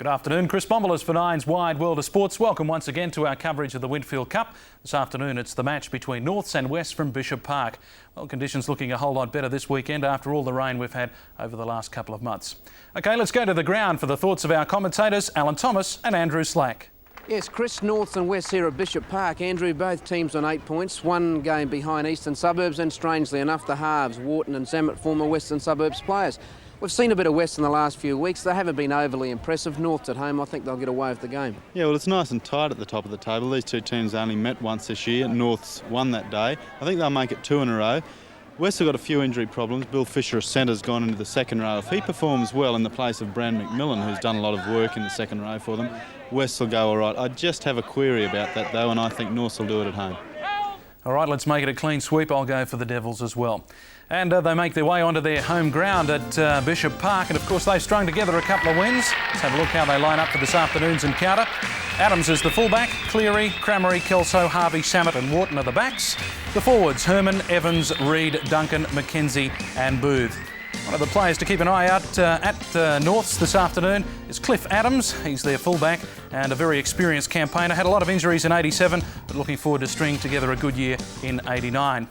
Good afternoon, Chris Bombolas for Nine's Wide World of Sports. Welcome once again to our coverage of the Winfield Cup. This afternoon it's the match between Norths and Wests from Bashuppark. Well, conditions looking a whole lot better this weekend after all the rain we've had over the last couple of months. OK, let's go to the ground for the thoughts of our commentators, Alan Thomas and Andrew Slack. Yes, Chris, Norths and Wests here at Bashuppark. Andrew, both teams on 8 points, one game behind Eastern Suburbs, and strangely enough, the halves, Wharton and Zammit, former Western Suburbs players. We've seen a bit of West in the last few weeks. They haven't been overly impressive. Norths at home, I think they'll get away with the game. Yeah, well, it's nice and tight at the top of the table. These two teams only met once this year. Norths won that day. I think they'll make it 2 in a row. West have got a few injury problems. Bill Fisher, a centre's gone into the second row. If he performs well in the place of Brand McMillan, who's done a lot of work in the second row for them, West will go all right. I just have a query about that, though, and I think Norths will do it at home. All right, let's make it a clean sweep. I'll go for the Devils as well. And they make their way onto their home ground at Bashuppark, and of course they've strung together a couple of wins. Let's have a look how they line up for this afternoon's encounter. Adams is the fullback, Cleary, Cramery, Kelso, Harvey, Samet and Wharton are the backs. The forwards, Herman, Evans, Reid, Duncan, McKenzie and Booth. One of the players to keep an eye out at Norths this afternoon is Cliff Adams. He's their fullback and a very experienced campaigner. Had a lot of injuries in '87, but looking forward to stringing together a good year in '89.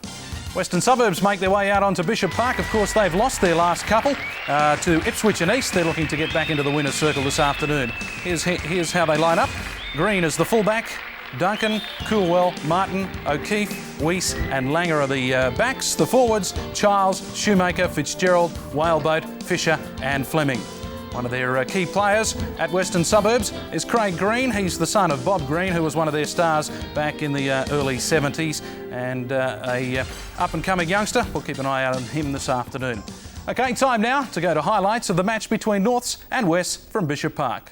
Western Suburbs make their way out onto Bashuppark. Of course, they've lost their last couple to Ipswich and East. They're looking to get back into the winner's circle this afternoon. Here's how they line up. Green is the fullback. Duncan, Coolwell, Martin, O'Keefe, Weiss and Langer are the backs. The forwards, Charles, Shoemaker, Fitzgerald, Whaleboat, Fisher and Fleming. One of their key players at Western Suburbs is Craig Green. He's the son of Bob Green, who was one of their stars back in the early 70s, and a up-and-coming youngster. We'll keep an eye out on him this afternoon. OK, time now to go to highlights of the match between Norths and Wests from Bashuppark.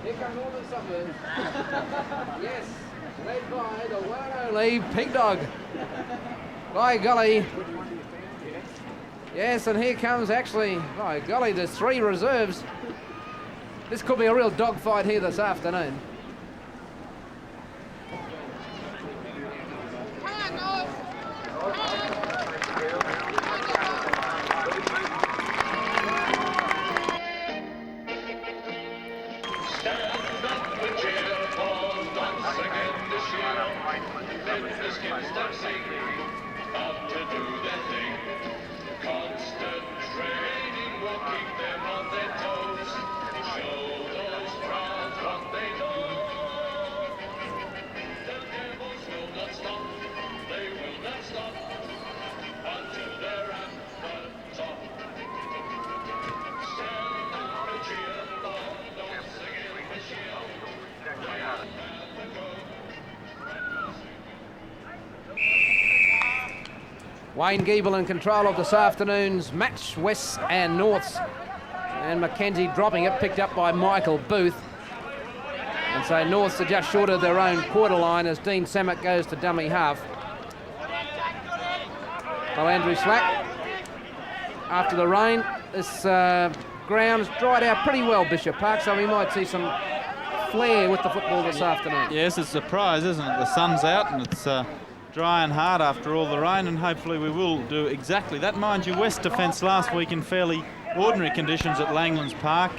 Here come Northern Suburbs. Yes, led by the one and only Pig Dog. By golly. Yes, and here comes actually, by golly, there's 3 reserves. This could be a real dogfight here this afternoon. Wayne Giebel in control of this afternoon's match, Wests and Norths. And McKenzie dropping it, picked up by Michael Booth. And so Norths are just short of their own quarter line as Dean Samet goes to dummy half. Well, Andrew Slack, after the rain, this ground's dried out pretty well, Bashuppark, so we might see some flair with the football this afternoon. Yes, it's a surprise, isn't it? The sun's out and it's dry and hard after all the rain, and hopefully we will do exactly that. Mind you, West defence last week in fairly ordinary conditions at Langlands Park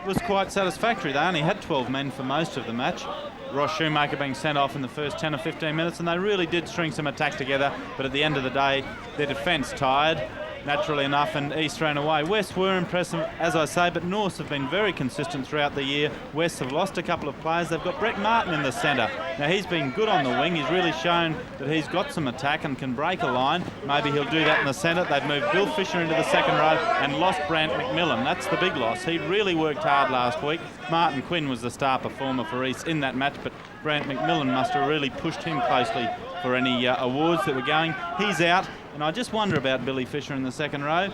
was quite satisfactory. They only had 12 men for most of the match. Ross Shoemaker being sent off in the first 10 or 15 minutes, and they really did string some attack together, but at the end of the day, their defence tired, naturally enough, and East ran away. West were impressive, as I say, but Norths have been very consistent throughout the year. West have lost a couple of players. They've got Brett Martin in the centre. Now, he's been good on the wing. He's really shown that he's got some attack and can break a line. Maybe he'll do that in the centre. They've moved Bill Fisher into the second row and lost Brant McMillan. That's the big loss. He really worked hard last week. Martin Quinn was the star performer for East in that match, but Brant McMillan must have really pushed him closely for any awards that were going. He's out. And I just wonder about Billy Fisher in the second row.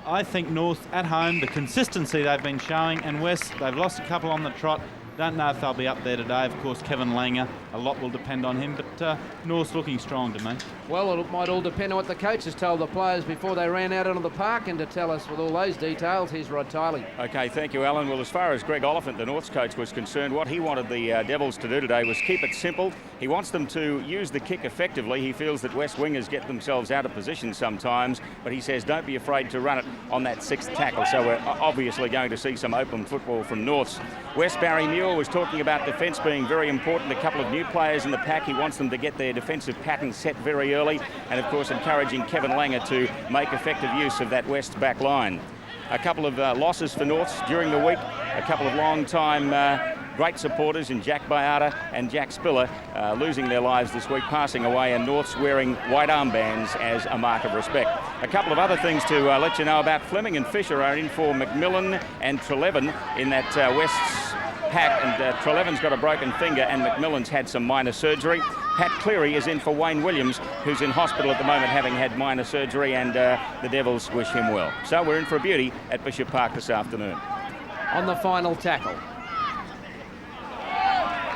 I think North at home, the consistency they've been showing, and West, they've lost a couple on the trot. Don't know if they'll be up there today. Of course, Kevin Langer, a lot will depend on him, but North's looking strong to me. Well, it might all depend on what the coaches told the players before they ran out onto the park, and to tell us with all those details, here's Rod Tiley. Okay, thank you, Alan. Well, as far as Greg Oliphant, the North's coach, was concerned, what he wanted the Devils to do today was keep it simple. He wants them to use the kick effectively. He feels that West wingers get themselves out of position sometimes, but he says don't be afraid to run it on that sixth tackle. So we're obviously going to see some open football from Norths. West, Barry Muir was talking about defence being very important. A couple of new players in the pack. He wants them to get their defensive pattern set very early, and of course encouraging Kevin Langer to make effective use of that West back line. A couple of losses for Norths during the week. A couple of long-time great supporters in Jack Bayata and Jack Spiller losing their lives this week, passing away, and Norths wearing white armbands as a mark of respect. A couple of other things to let you know about. Fleming and Fisher are in for McMillan and Trelevin in that West's pack, and Trelevin's got a broken finger and McMillan's had some minor surgery. Pat Cleary is in for Wayne Williams, who's in hospital at the moment having had minor surgery, and the Devils wish him well. So we're in for a beauty at Bishop Park this afternoon. On the final tackle,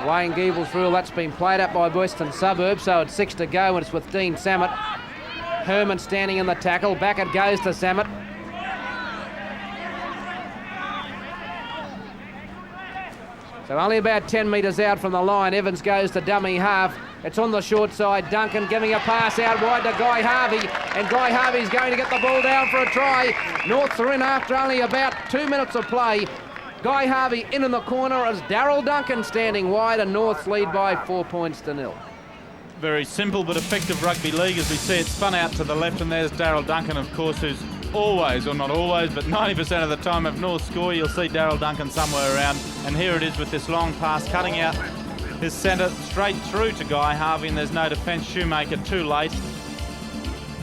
Wayne Giebel's rule, that's been played up by Western Suburbs, so it's 6 to go, and it's with Dean Samet. Herman standing in the tackle, back it goes to Samet. So only about 10 metres out from the line. Evans goes to dummy half. It's on the short side. Duncan giving a pass out wide to Guy Harvey. And Guy Harvey's going to get the ball down for a try. Norths are in after only about 2 minutes of play. Guy Harvey in the corner as Darryl Duncan standing wide, and Norths lead by 4 points to 0. Very simple but effective rugby league. As we see, it's spun out to the left, and there's Darryl Duncan, of course, who's always, or not always, but 90% of the time if North score, you'll see Darryl Duncan somewhere around. And here it is with this long pass cutting out his centre straight through to Guy Harvey, and there's no defence. Shoemaker too late.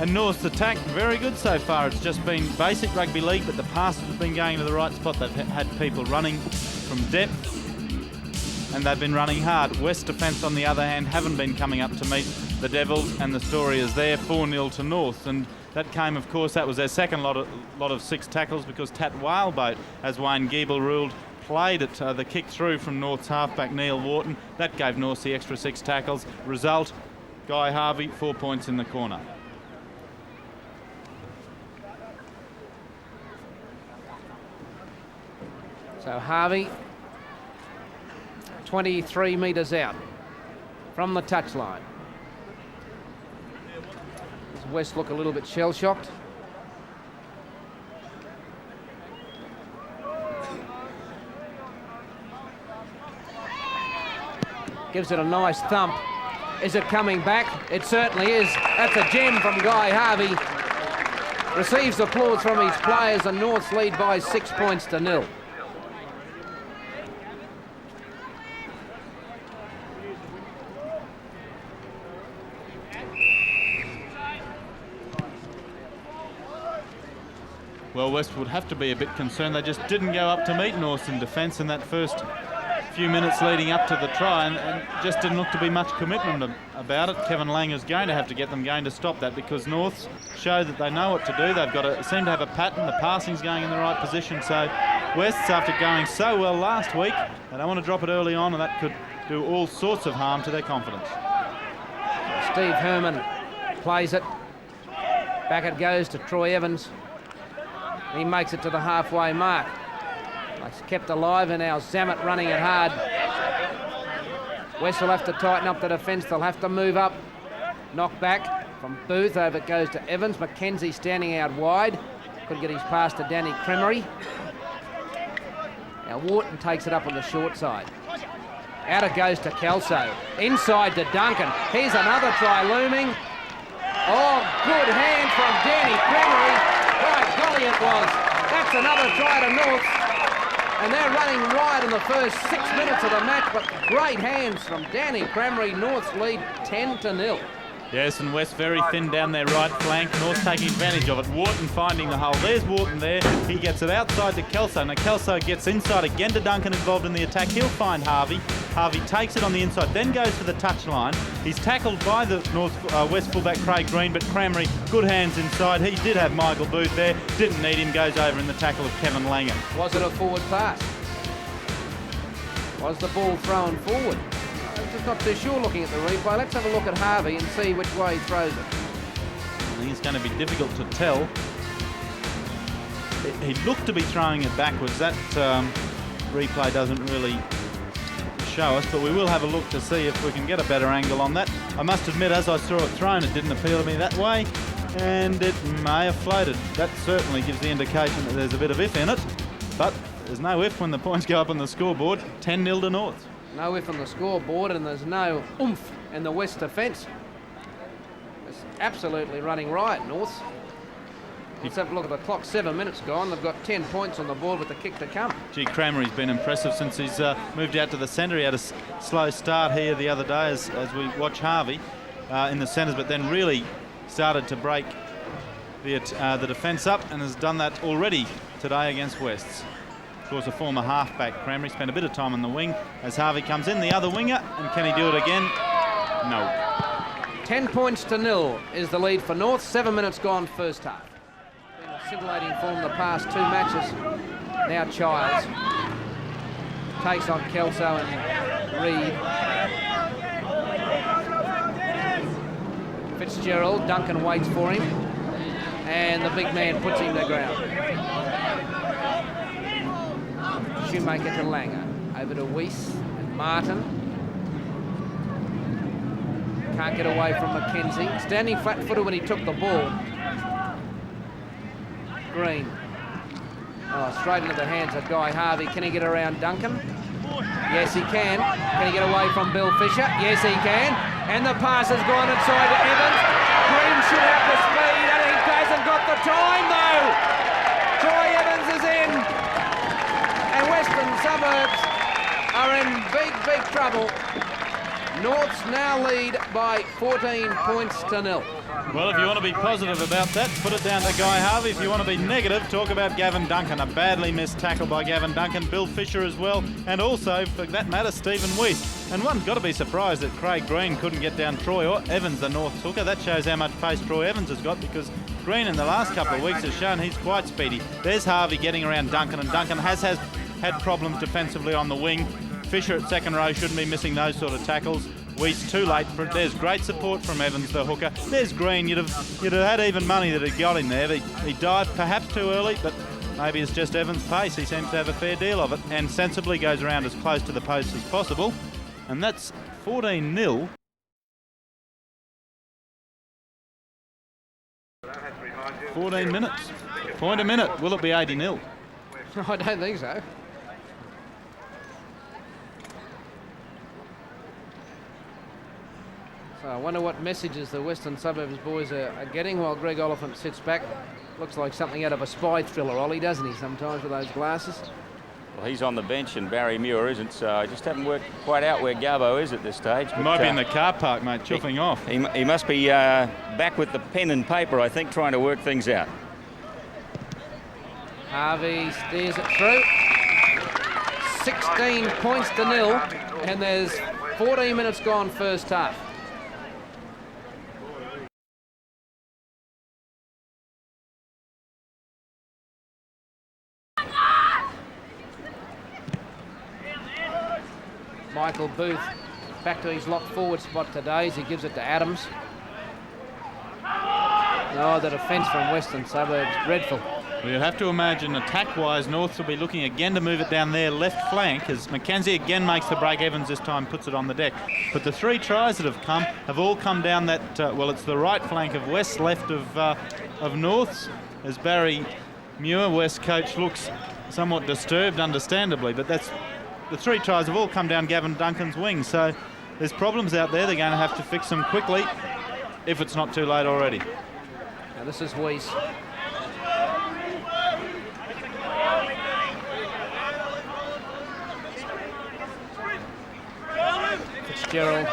And North's attack very good so far. It's just been basic rugby league, but the passes have been going to the right spot. They've had people running from depth, and they've been running hard. West defence, on the other hand, haven't been coming up to meet the Devils, and the story is there, 4-0 to North. And that came, of course, that was their second lot of 6 tackles, because Tat Whaleboat, as Wayne Giebel ruled, played it, the kick through from North's halfback Neil Wharton. That gave North the extra 6 tackles. Result, Guy Harvey, 4 points in the corner. So Harvey, 23 metres out from the touchline. Does West look a little bit shell-shocked? Gives it a nice thump. Is it coming back? It certainly is. That's a gem from Guy Harvey. Receives applause from his players, and North's lead by 6 points to 0. Well, West would have to be a bit concerned. They just didn't go up to meet North in defence in that first few minutes leading up to the try, and just didn't look to be much commitment about it. Kevin Langer's going to have to get them going to stop that, because Norths show that they know what to do. They've got to seem to have a pattern. The passing's going in the right position. So West's, after going so well last week, they don't want to drop it early on, and that could do all sorts of harm to their confidence. Steve Herman plays it. Back it goes to Troy Evans. He makes it to the halfway mark. It's kept alive, and now Zamet running it hard. West will have to tighten up the defence. They'll have to move up. Knock back from Booth. Over it goes to Evans. McKenzie standing out wide. Couldn't get his pass to Danny Cremery. Now Wharton takes it up on the short side. Out it goes to Kelso. Inside to Duncan. Here's another try looming. Oh, good hand from Danny Cremery. By golly it was. That's another try to North. And they're running right in the first 6 minutes of the match, but great hands from Danny Cremery. North's lead 10-0. Yes, and West very thin down their right flank. North taking advantage of it. Wharton finding the hole. There's Wharton there. He gets it outside to Kelso. Now Kelso gets inside again to Duncan involved in the attack. He'll find Harvey. Harvey takes it on the inside, then goes for the touchline. He's tackled by the West fullback Craig Green, but Cremery, good hands inside. He did have Michael Booth there. Didn't need him. Goes over in the tackle of Kevin Langer. Was it a forward pass? Was the ball thrown forward? I'm just not too sure looking at the replay. Let's have a look at Harvey and see which way he throws it. I think it's going to be difficult to tell. He looked to be throwing it backwards. That replay doesn't really show us, but we will have a look to see if we can get a better angle on that. I must admit, as I saw it thrown, it didn't appeal to me that way, and it may have floated. That certainly gives the indication that there's a bit of if in it, but there's no if when the points go up on the scoreboard. 10-0 to North. No if on the scoreboard, and there's no oomph in the West defence. It's absolutely running riot, North. Let's have a look at the clock. 7 minutes gone. They've got 10 points on the board with the kick to come. Gee, Cremery's been impressive since he's moved out to the centre. He had a slow start here the other day as we watch Harvey in the centres, but then really started to break the defence up and has done that already today against Wests. Of course, a former halfback, Cremery spent a bit of time on the wing as Harvey comes in, the other winger, and can he do it again? No. 10 points to 0 is the lead for North. 7 minutes gone first half. Been a scintillating form the past 2 matches. Now Childs takes on Kelso and Reid. Fitzgerald, Duncan waits for him, and the big man puts him to the ground. Shoemaker to Langer, over to Weiss and Martin. Can't get away from McKenzie. Standing flat-footed when he took the ball. Green. Oh, straight into the hands of Guy Harvey. Can he get around Duncan? Yes, he can. Can he get away from Bill Fisher? Yes, he can. And the pass has gone inside to Evans. Green should have the speed, and he hasn't got the time, though. Troy Evans is in. And Western Suburbs are in big, big trouble. Norths now lead by 14 points to 0. Well, if you want to be positive about that, put it down to Guy Harvey. If you want to be negative, talk about Gavin Duncan. A badly missed tackle by Gavin Duncan, Bill Fisher as well, and also, for that matter, Stephen Weiss. And one's got to be surprised that Craig Green couldn't get down Troy or Evans, the North's hooker. That shows how much pace Troy Evans has got, because Green in the last couple of weeks has shown he's quite speedy. There's Harvey getting around Duncan, and Duncan has had problems defensively on the wing. Fisher at second row shouldn't be missing those sort of tackles. Weiss too late for it. There's great support from Evans, the hooker. There's Green. You'd have had even money that had got him there. He dived perhaps too early, but maybe it's just Evans' pace. He seems to have a fair deal of it and sensibly goes around as close to the post as possible. And that's 14-0. $14 minutes. Point a minute. Will it be 80-0? I don't think so. So I wonder what messages the Western Suburbs boys are getting while Greg Oliphant sits back. Looks like something out of a spy thriller, Ollie, doesn't he, sometimes with those glasses? Well, he's on the bench and Barry Muir isn't, so I just haven't worked quite out where Garbo is at this stage. He might be in the car park, mate, chuffing off. He must be back with the pen and paper, I think, trying to work things out. Harvey steers it through. 16 points to 0, and there's 14 minutes gone first half. Michael Booth back to his locked forward spot today as he gives it to Adams. Oh, the defence from Western Suburbs, dreadful. Well, you'd have to imagine attack-wise, Norths will be looking again to move it down their left flank as McKenzie again makes the break. Evans this time puts it on the deck. But the 3 tries that have all come down that, well, it's the right flank of West, left of Norths, as Barry Muir, West coach, looks somewhat disturbed, understandably, but that's the 3 tries have all come down Gavin Duncan's wing, so there's problems out there. They're going to have to fix them quickly if it's not too late already. Now this is Weiss. Fitzgerald.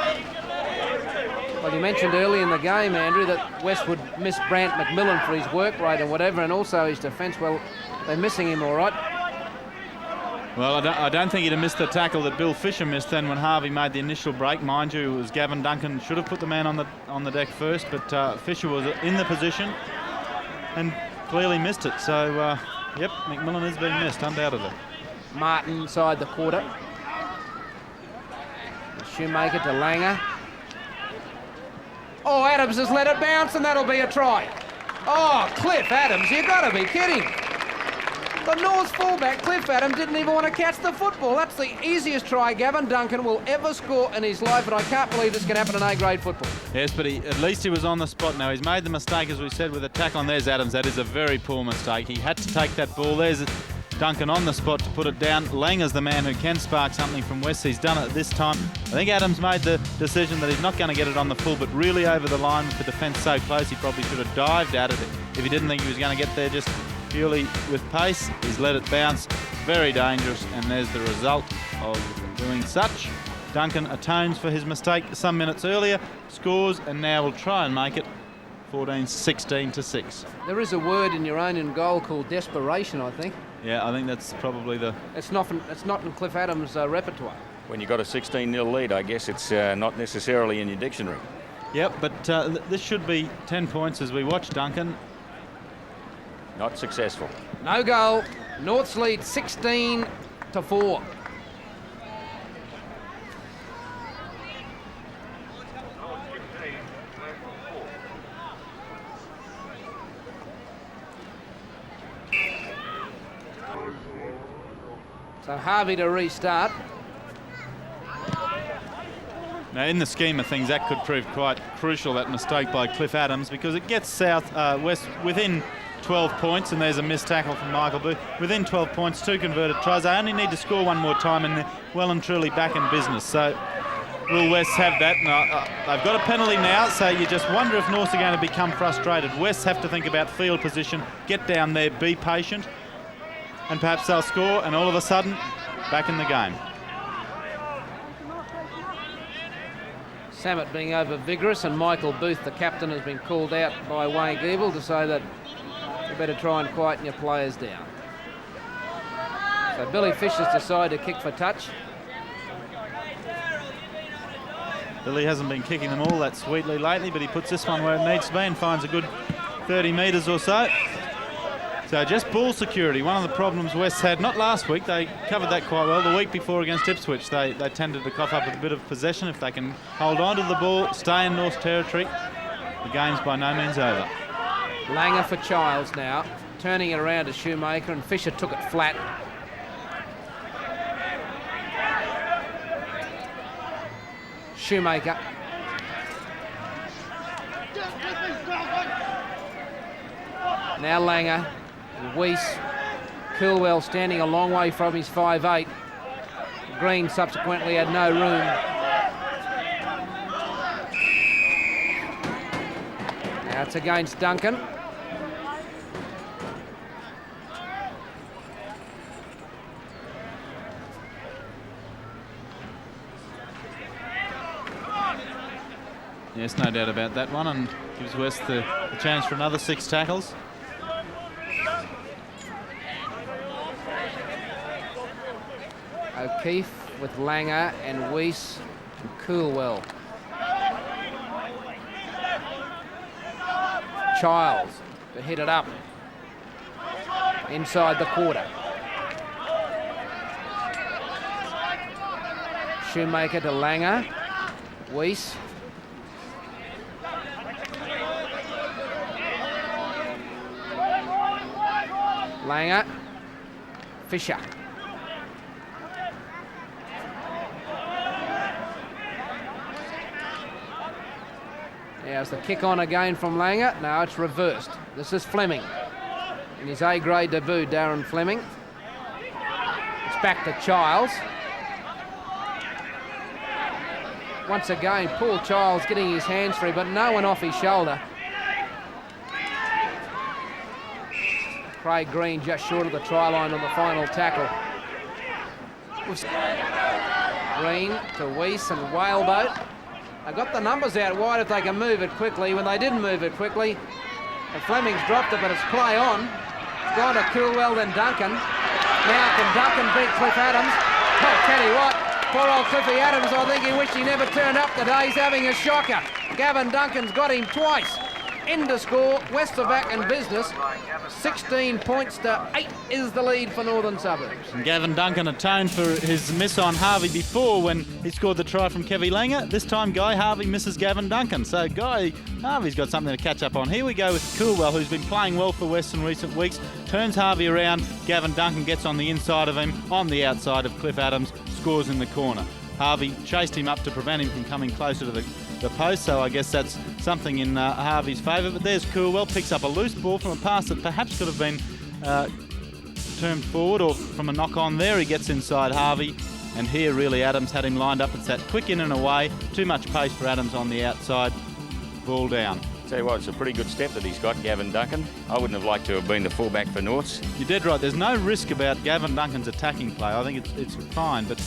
Well, you mentioned early in the game, Andrew, that West would miss Brant McMillan for his work rate and whatever, and also his defence. Well, they're missing him all right. Well, I don't think he'd have missed the tackle that Bill Fisher missed then when Harvey made the initial break. Mind you, it was Gavin Duncan should have put the man on the deck first, but Fisher was in the position and clearly missed it. So, yep, McMillan is being missed, undoubtedly. Martin inside the quarter. Shoemaker to Langer. Oh, Adams has let it bounce, and that'll be a try. Oh, Cliff Adams, you've got to be kidding. The North's fullback, Cliff Adams, didn't even want to catch the football. That's the easiest try Gavin Duncan will ever score in his life, and I can't believe this can happen in A-grade football. Yes, but at least he was on the spot now. He's made the mistake, as we said, with a tackle, and there's Adams. That is a very poor mistake. He had to take that ball. There's Duncan on the spot to put it down. Langer's the man who can spark something from West. He's done it this time. I think Adams made the decision that he's not going to get it on the full, but really over the line with the defence so close, he probably should have dived at it if he didn't think he was going to get there just purely with pace. He's let it bounce. Very dangerous, and there's the result of doing such. Duncan atones for his mistake some minutes earlier, scores, and now will try and make it 14-16-6. There is a word in your own goal called desperation, I think. Yeah, I think that's probably the... It's not in Cliff Adams' repertoire. When you've got a 16-0 lead, I guess it's not necessarily in your dictionary. Yep, but this should be 10 points as we watch Duncan. Not successful. No goal. North's lead 16-4. So Harvey to restart. Now, in the scheme of things, that could prove quite crucial, that mistake by Cliff Adams, because it gets West within 12 points, and there's a missed tackle from Michael Booth. Within 12 points, 2 converted tries. They only need to score one more time, and they're well and truly back in business. So will West have that? No, they've got a penalty now, so you just wonder if Norths are going to become frustrated. West have to think about field position, get down there, be patient, and perhaps they'll score, and all of a sudden, back in the game. Samet being over vigorous, and Michael Booth, the captain, has been called out by Wayne Giebel to say that you better try and quieten your players down. So Billy Fisher's decided to kick for touch. Billy hasn't been kicking them all that sweetly lately, but he puts this one where it needs to be and finds a good 30 metres or so. So just ball security, one of the problems West had, not last week, they covered that quite well. The week before against Ipswich, they tended to cough up with a bit of possession. If they can hold on to the ball, stay in North territory, the game's by no means over. Langer for Childs now, turning it around to Shoemaker, and Fisher took it flat. Shoemaker. Now Langer. Weiss, Kilwell standing a long way from his 5'8". Green subsequently had no room. Now it's against Duncan. Yes, no doubt about that one, and gives West the chance for another 6 tackles. O'Keefe with Langer and Weiss and Coolwell. Childs to hit it up inside the quarter. Shoemaker to Langer. Weiss. Langer. Fisher. There's the kick on again from Langer. Now it's reversed. This is Fleming. In his A-grade debut, Darren Fleming. It's back to Childs. Once again, Paul Childs getting his hands free, but no one off his shoulder. Craig Green just short of the try line on the final tackle. Green to Weiss and Whaleboat. They got the numbers out wide if they can move it quickly. When they didn't move it quickly, and Fleming's dropped it, but it's play on. It's gone to Coolwell, then Duncan. Now can Duncan beat Cliff Adams? Oh, tell you what, poor old Cliffy Adams, I think he wished he never turned up today. He's having a shocker. Gavin Duncan's got him twice. End of score, Westerback and Business. 16 points to 8 is the lead for Northern Suburbs. And Gavin Duncan atoned for his miss on Harvey before when he scored the try from Kevy Langer. This time Guy Harvey misses Gavin Duncan. So Guy Harvey's got something to catch up on. Here we go with Coolwell, who's been playing well for West in recent weeks. Turns Harvey around. Gavin Duncan gets on the inside of him, on the outside of Cliff Adams, scores in the corner. Harvey chased him up to prevent him from coming closer to the post, so I guess that's something in Harvey's favour. But there's Coolwell, picks up a loose ball from a pass that perhaps could have been turned forward or from a knock on there. He gets inside Harvey, and here really Adams had him lined up. It's that quick in and away, too much pace for Adams on the outside, ball down. Tell you what, it's a pretty good step that he's got, Gavin Duncan. I wouldn't have liked to have been the fullback for Norths. You're dead right. There's no risk about Gavin Duncan's attacking play. I think it's fine, but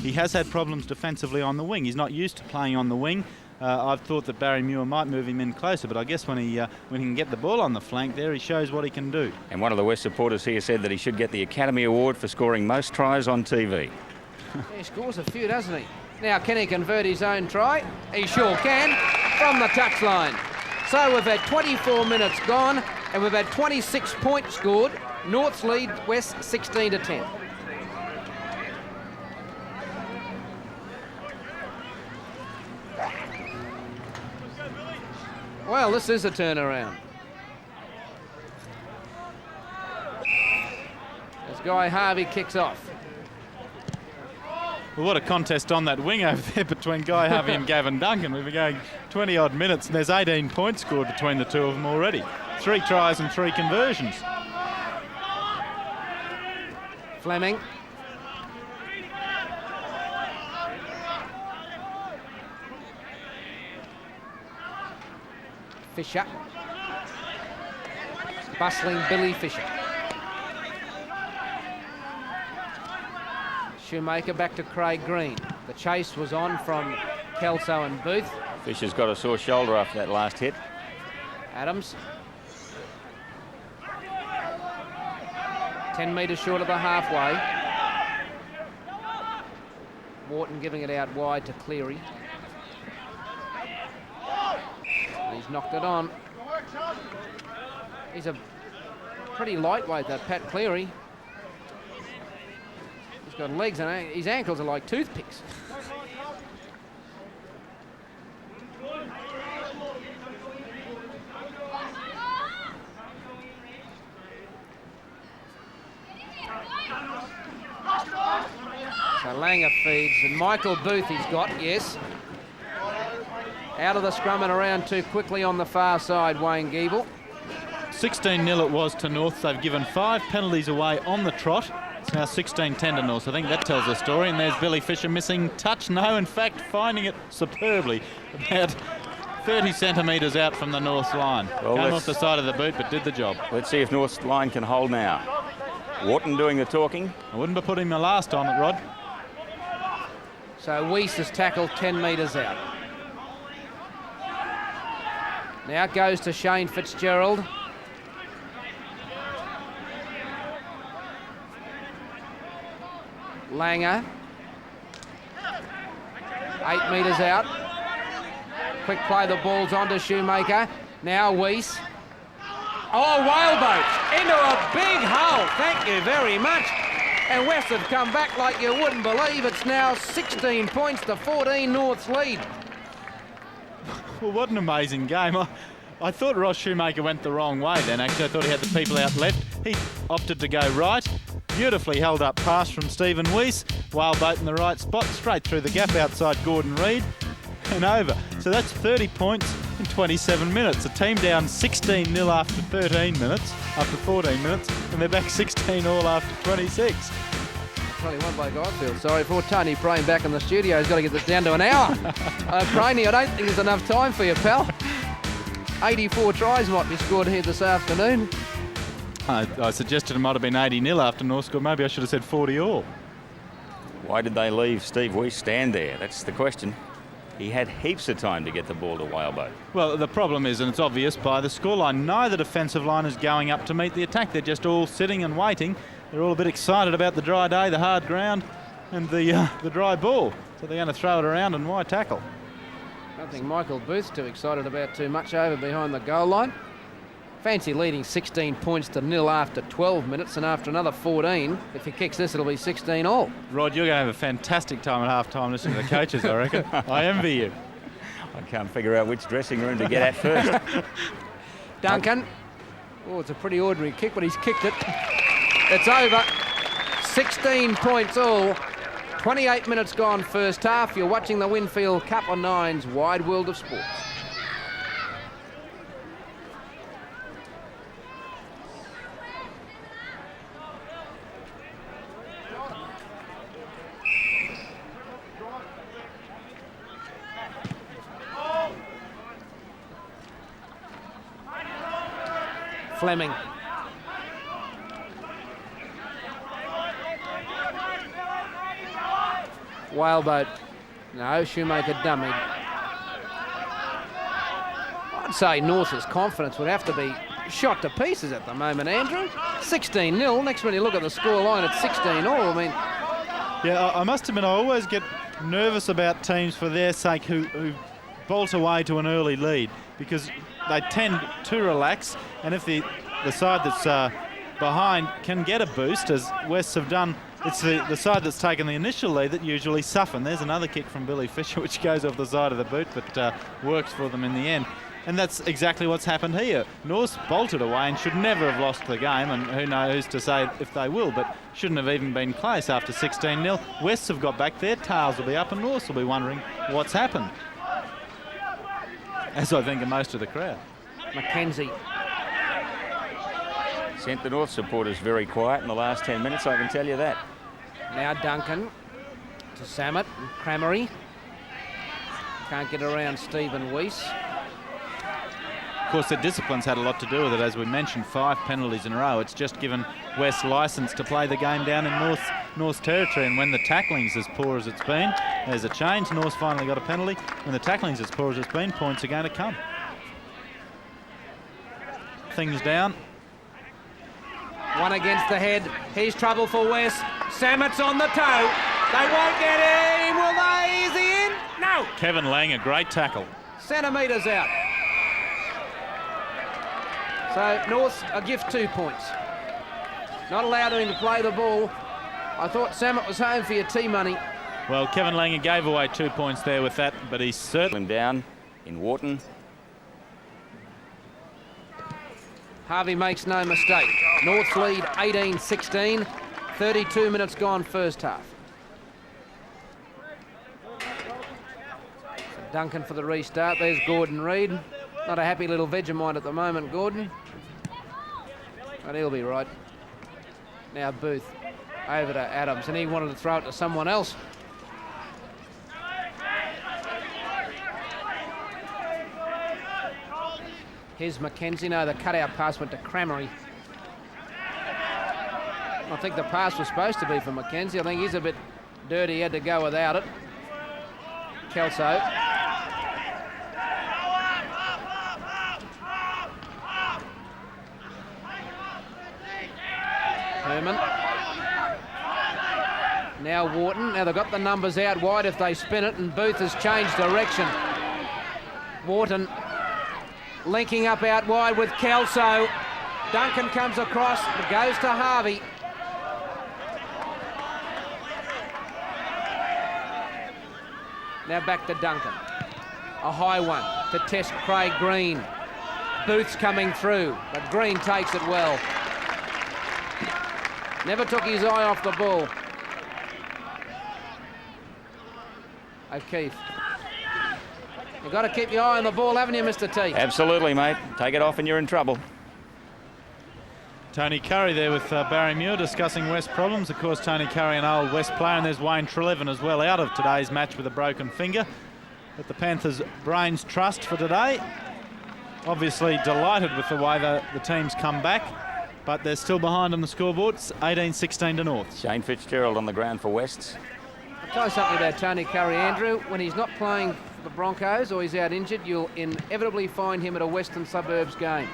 he has had problems defensively on the wing. He's not used to playing on the wing. I've thought that Barry Muir might move him in closer, but I guess when he can get the ball on the flank there, he shows what he can do. And one of the West supporters here said that he should get the Academy Award for scoring most tries on TV. He scores a few, doesn't he? Now, can he convert his own try? He sure can, from the touchline. So we've had 24 minutes gone, and we've had 26 points scored. North's lead West 16 to 10. Well, this is a turnaround. As Guy Harvey kicks off. Well, what a contest on that wing over there between Guy Harvey and Gavin Duncan. We've been going 20-odd minutes, and there's 18 points scored between the two of them already. 3 tries and 3 conversions. Fleming. Fisher. Bustling Billy Fisher. Shoemaker back to Craig Green. The chase was on from Kelso and Booth. Fisher's got a sore shoulder after that last hit. Adams. 10 metres short of the halfway. Wharton giving it out wide to Cleary. He's knocked it on. He's a pretty lightweight, that Pat Cleary. He's got legs and his ankles are like toothpicks. So Langer feeds, and Michael Booth he's got, yes. Out of the scrum and around too quickly on the far side, Wayne Giebel. 16-0 it was to North. They've given 5 penalties away on the trot. It's now 16-10 to North. I think that tells the story. And there's Billy Fisher missing touch. No, in fact, finding it superbly. About 30 centimetres out from the North line. Well, came off the side of the boot, but did the job. Let's see if North's line can hold now. Wharton doing the talking. I wouldn't be putting the last on it, Rod. So Weiss has tackled 10 metres out. Now it goes to Shane Fitzgerald. Langer. 8 metres out. Quick play, the ball's onto Shoemaker. Now Weiss. Oh, Whaleboat into a big hole. Thank you very much. And West have come back like you wouldn't believe. It's now 16 points to 14 North's lead. Well, what an amazing game. I thought Ross Shoemaker went the wrong way then. Actually, I thought he had the people out left. He opted to go right. Beautifully held up pass from Stephen Weiss. Whaleboat in the right spot, straight through the gap outside Gordon Reid and over. So that's 30 points in 27 minutes. A team down 16-0 after 13 minutes, after 14 minutes, and they're back 16 all after 26. Well, one bloke I feel sorry for. Tony Prain back in the studio. He's got to get this down to an hour. Prainey, I don't think there's enough time for you, pal. 84 tries might be scored here this afternoon. I suggested it might have been 80-0 after North scored. Maybe I should have said 40 all. Why did they leave Steve Weiss stand there? That's the question. He had heaps of time to get the ball to Whaleboat. Well, the problem is, and it's obvious by the scoreline, neither defensive line is going up to meet the attack. They're just all sitting and waiting. They're all a bit excited about the dry day, the hard ground, and the dry ball. So they're going to throw it around, and why tackle? I don't think Michael Booth's too excited about too much over behind the goal line. Fancy leading 16 points to 0 after 12 minutes, and after another 14, if he kicks this, it'll be 16 all. Rod, you're going to have a fantastic time at half-time listening to the coaches, I reckon. I envy you. I can't figure out which dressing room to get at first. Duncan. Oh, it's a pretty ordinary kick, but he's kicked it. It's over. 16 points all. 28 minutes gone first half. You're watching the Winfield Cup on Nine's Wide World of Sports. Fleming. Whaleboat. No, Shoemaker dummy. I'd say North's confidence would have to be shot to pieces at the moment, Andrew. 16-0. Next when you look at the score line, it's 16 all. I mean, yeah, I must admit, I always get nervous about teams for their sake who bolt away to an early lead, because they tend to relax, and if the side that's behind can get a boost, as Wests have done, it's the side that's taken the initial lead that usually suffer. There's another kick from Billy Fisher which goes off the side of the boot, but works for them in the end. And that's exactly what's happened here. North's bolted away and should never have lost the game, and who knows to say if they will, but shouldn't have even been close after 16-0. Wests have got back, their tails will be up, and North will be wondering what's happened, as I think of most of the crowd. Mackenzie. Sent the North supporters very quiet in the last 10 minutes, I can tell you that. Now Duncan to Samet and Cramery. Can't get around Stephen Weiss. Of course, the discipline's had a lot to do with it. As we mentioned, 5 penalties in a row. It's just given West licence to play the game down in North's territory. And when the tackling's as poor as it's been, there's a change. North's finally got a penalty. When the tackling's as poor as it's been, points are going to come. Things down. One against the head. Here's trouble for West. Samet's on the toe. They won't get him. Will they? Is he in? No. Kevin Lang, a great tackle. Centimetres out. So North a gift 2 points. Not allowed him to play the ball. I thought Samet was home for your tea money. Well, Kevin Langer gave away 2 points there with that, but he's certainly Him down in Wharton. Harvey makes no mistake. North's lead 18-16. 32 minutes gone first half. So Duncan for the restart. There's Gordon Reid. Not a happy little Vegemite at the moment, Gordon. But he'll be right. Now Booth over to Adams, and he wanted to throw it to someone else. Here's Mackenzie. No, the cutout pass went to Cramery. I think the pass was supposed to be for Mackenzie. I think he's a bit dirty. He had to go without it. Kelso. Herman. Now Wharton. Now they've got the numbers out wide if they spin it, and Booth has changed direction. Wharton linking up out wide with Kelso. Duncan comes across, it goes to Harvey. Now back to Duncan. A high one to test Craig Green. Booth's coming through, but Green takes it well. Never took his eye off the ball. O'Keefe. You've got to keep your eye on the ball, haven't you, Mr. T? Absolutely, mate. Take it off and you're in trouble. Tony Curry there with Barry Muir discussing West problems. Of course, Tony Curry, an old West player, and there's Wayne Treleaven as well, out of today's match with a broken finger. But the Panthers' brains trust for today. Obviously delighted with the way the team's come back, but they're still behind on the scoreboards, 18-16 to North. Shane Fitzgerald on the ground for Wests. I'll tell you something about Tony Curry, Andrew. When he's not playing for the Broncos or he's out injured, you'll inevitably find him at a Western Suburbs game.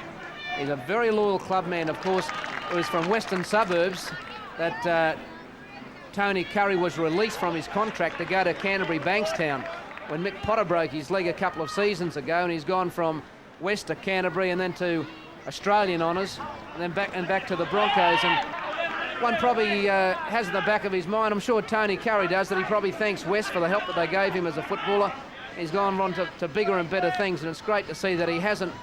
He's a very loyal club man. Of course, it was from Western Suburbs that Tony Curry was released from his contract to go to Canterbury Bankstown when Mick Potter broke his leg a couple of seasons ago, and he's gone from West to Canterbury and then to Australian honours and then back to the Broncos. And one probably has in the back of his mind, I'm sure Tony Curry does, that he probably thanks West for the help that they gave him as a footballer. He's gone on to bigger and better things, and it's great to see that he hasn't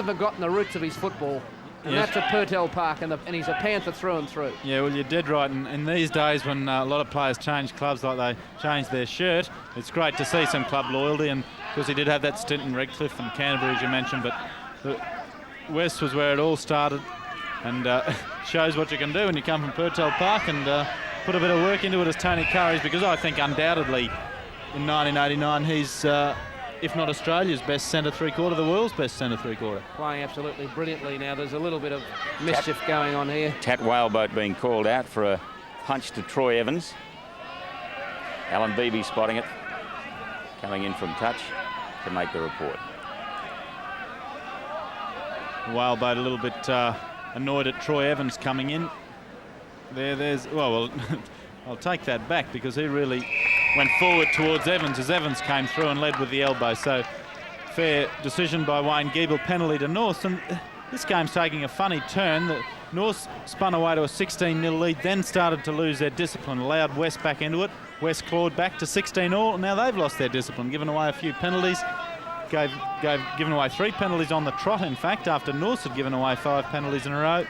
forgotten the roots of his football, and yes, that's at Purtell Park, and he's a Panther through and through. Yeah, well, you're dead right. And in these days when a lot of players change clubs like they change their shirt, it's great to see some club loyalty. And of course he did have that stint in Redcliffe and Canterbury, as you mentioned, but the West was where it all started, and shows what you can do when you come from Purtell Park and put a bit of work into it as Tony Curry's, because I think undoubtedly in 1989 he's if not Australia's best centre three-quarter, the world's best centre three-quarter. Playing absolutely brilliantly now. There's a little bit of mischief going on here. Tat Whaleboat being called out for a punch to Troy Evans. Alan Beebe spotting it, coming in from touch to make the report. Whaleboat a little bit annoyed at Troy Evans coming in. Well, I'll take that back, because he really went forward towards Evans as Evans came through and led with the elbow. So fair decision by Wayne Giebel, penalty to North. And this game's taking a funny turn. The North spun away to a 16-0 lead, then started to lose their discipline, allowed West back into it. West clawed back to 16-all. Now they've lost their discipline, given away a few penalties. Given away 3 penalties on the trot, in fact, after North had given away 5 penalties in a row.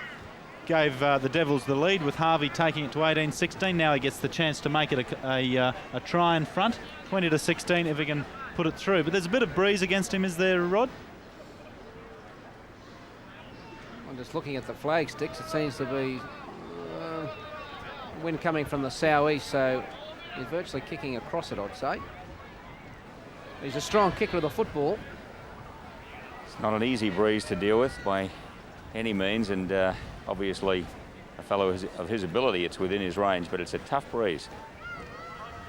Gave the Devils the lead, with Harvey taking it to 18-16. Now he gets the chance to make it a try in front, 20-16, if he can put it through. But there's a bit of breeze against him, is there, Rod? I'm just looking at the flag sticks. It seems to be wind coming from the southeast, so he's virtually kicking across it, I'd say. He's a strong kicker of the football. It's not an easy breeze to deal with by any means, and obviously a fellow of his ability, it's within his range, but it's a tough breeze.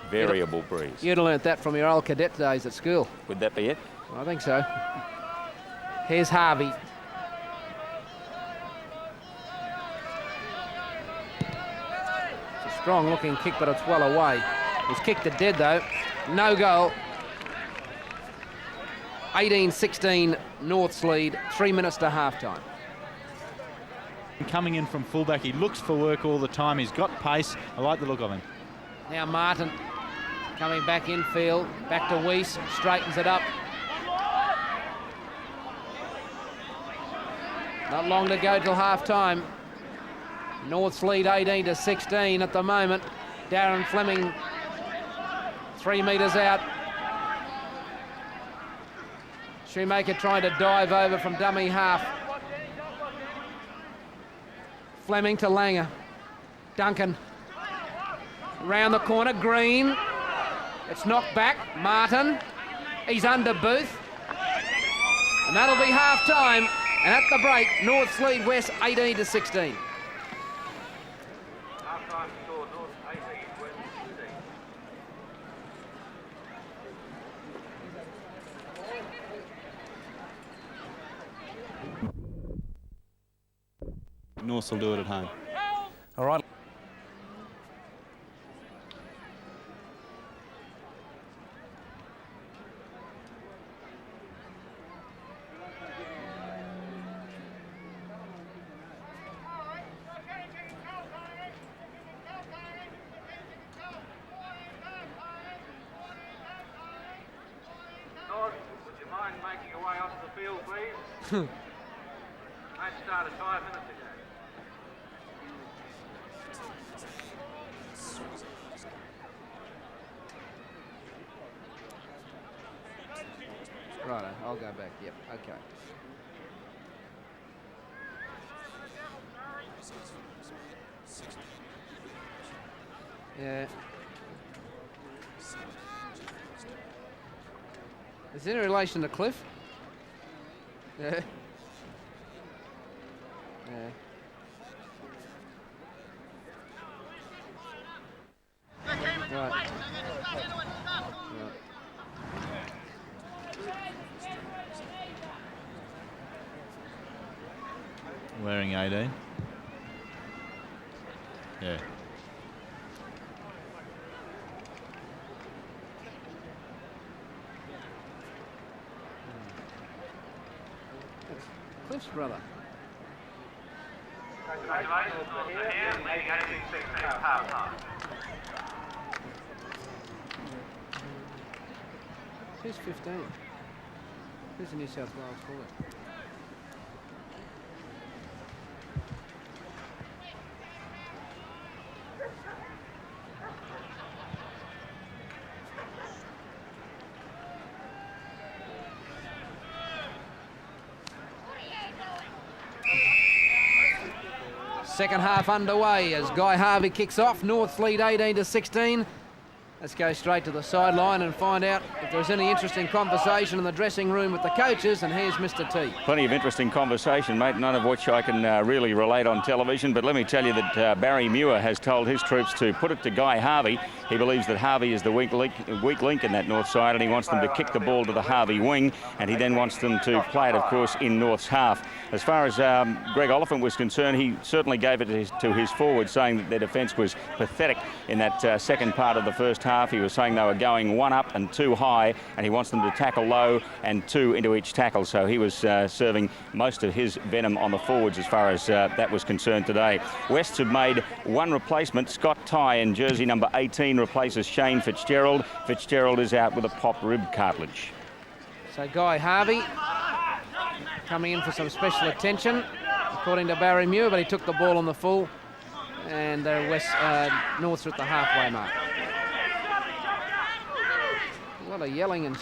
Variable breeze. You'd have learnt that from your old cadet days at school. Would that be it? I think so. Here's Harvey. It's a strong looking kick, but it's well away. He's kicked it dead though. No goal. 18-16 North's lead, 3 minutes to half-time. Coming in from fullback, he looks for work all the time. He's got pace. I like the look of him. Now Martin coming back infield, back to Weiss, straightens it up. Not long to go till half-time. North's lead 18-16 at the moment. Darren Fleming 3 metres out. Shoemaker trying to dive over from dummy half. Fleming to Langer. Duncan. Round the corner, Green. It's knocked back. Martin. He's under Booth. And that'll be half-time. And at the break, North's lead West 18-16. Half-time score, North 18, West 16. North will do it at home. All right. North, would you mind making your way off the field, please? Match started 5 minutes ago. Right, I'll go back. Yep, okay. Yeah. Is it in relation to Cliff? Yeah. Yeah. Right. Right. Wearing 18. Yeah. Cliff's brother. Who's 15? Who's the New South Wales forward? Second half underway as Guy Harvey kicks off. North's lead 18-16. Let's go straight to the sideline and find out if there's any interesting conversation in the dressing room with the coaches. And here's Mr. T. Plenty of interesting conversation, mate, none of which I can really relate on television. But let me tell you that Barry Muir has told his troops to put it to Guy Harvey. He believes that Harvey is the weak link in that north side, and he wants them to kick the ball to the Harvey wing, and he then wants them to play it, of course, in North's half. As far as Greg Oliphant was concerned, he certainly gave it to his forward, saying that their defence was pathetic in that second part of the first half. He was saying they were going one up and two high, and he wants them to tackle low and two into each tackle. So he was serving most of his venom on the forwards as far as that was concerned today. Wests have made one replacement. Scott Tye in jersey number 18 replaces Shane Fitzgerald. Fitzgerald is out with a pop rib cartilage. So Guy Harvey coming in for some special attention, according to Barry Muir, but he took the ball on the full, and North's at the halfway mark. A lot of yelling and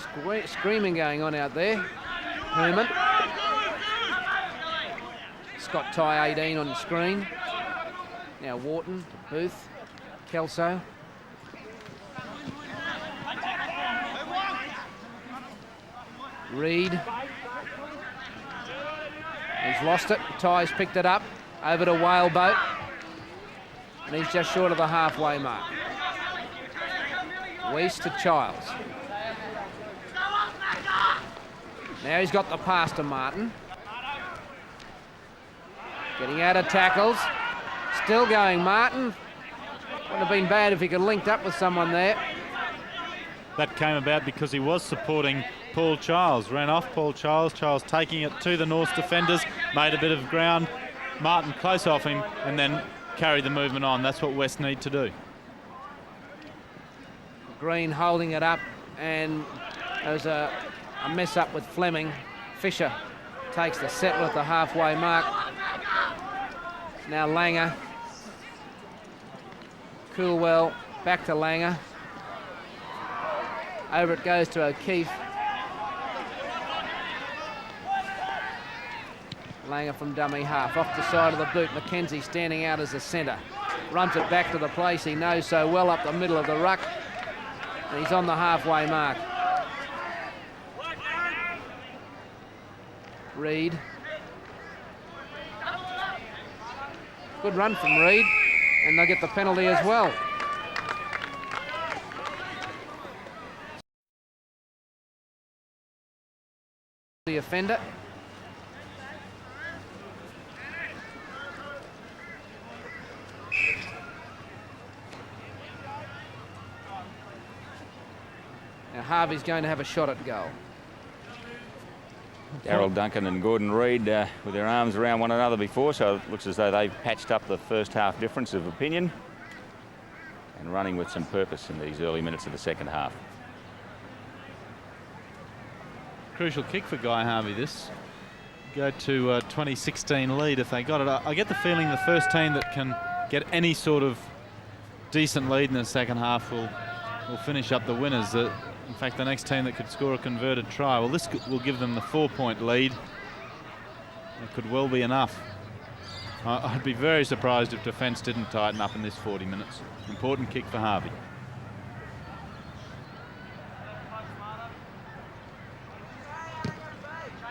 screaming going on out there. Herman. Scott Tye 18 on the screen. Now Wharton, Booth, Kelso. Reid. He's lost it. Tye's picked it up. Over to Whaleboat. And he's just short of the halfway mark. Weiss to Childs. Now he's got the pass to Martin. Getting out of tackles. Still going, Martin. Would have been bad if he could have linked up with someone there. That came about because he was supporting Paul Childs. Ran off Paul Childs. Childs taking it to the North defenders. Made a bit of ground. Martin close off him and then carried the movement on. That's what West need to do. Green holding it up, and there's a mess up with Fleming. Fisher takes the settle at the halfway mark. Now Langer. Coolwell back to Langer. Over it goes to O'Keefe. Langer from dummy half. Off the side of the boot, McKenzie standing out as a centre. Runs it back to the place he knows so well, up the middle of the ruck. And he's on the halfway mark. Reid. Good run from Reid, and they'll get the penalty as well. The offender. Now Harvey's going to have a shot at goal. Darryl Duncan and Gordon Reid with their arms around one another before, so it looks as though they've patched up the first half difference of opinion and running with some purpose in these early minutes of the second half. Crucial kick for Guy Harvey this. Go to 2016 lead if they got it. I get the feeling the first team that can get any sort of decent lead in the second half will finish up the winners. In fact, the next team that could score a converted try, well, this will give them the 4-point lead. It could well be enough. I'd be very surprised if defence didn't tighten up in this 40 minutes. Important kick for Harvey.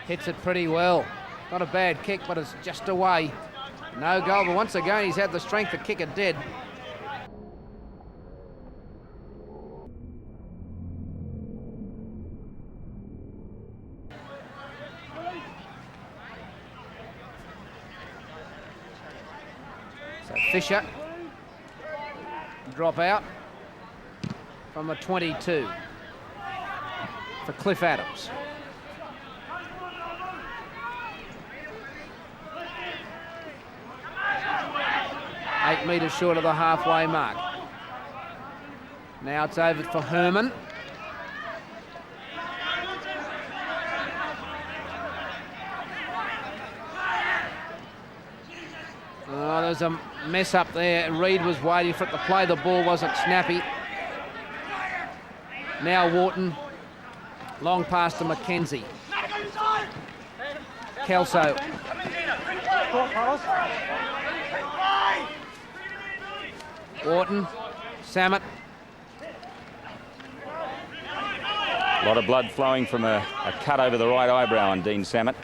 Hits it pretty well. Not a bad kick, but it's just away. No goal, but once again he's had the strength to kick it dead. So Fisher, drop out from the 22 for Cliff Adams. Eight metres short of the halfway mark. Now it's over for Herman. Oh, there's a mess up there. Reid was waiting for it to play. The ball wasn't snappy. Now Wharton. Long pass to Mackenzie. Kelso. Wharton, Samet. A lot of blood flowing from a cut over the right eyebrow on Dean Samet.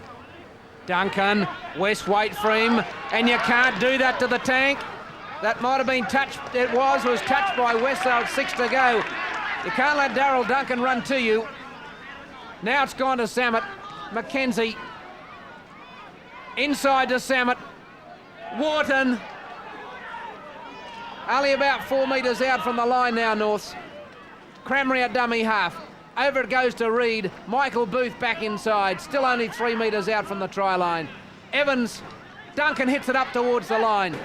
Duncan, West wait for him, and you can't do that to the tank. That might have been touched, it was touched by West, so it's 6 to go. You can't let Darryl Duncan run to you. Now it's gone to Samet. Mackenzie, inside to Samet. Wharton. Only about 4 metres out from the line now, Norths. Cramry at dummy half. Over it goes to Reid. Michael Booth back inside. Still only 3 metres out from the try line. Evans. Duncan hits it up towards the line.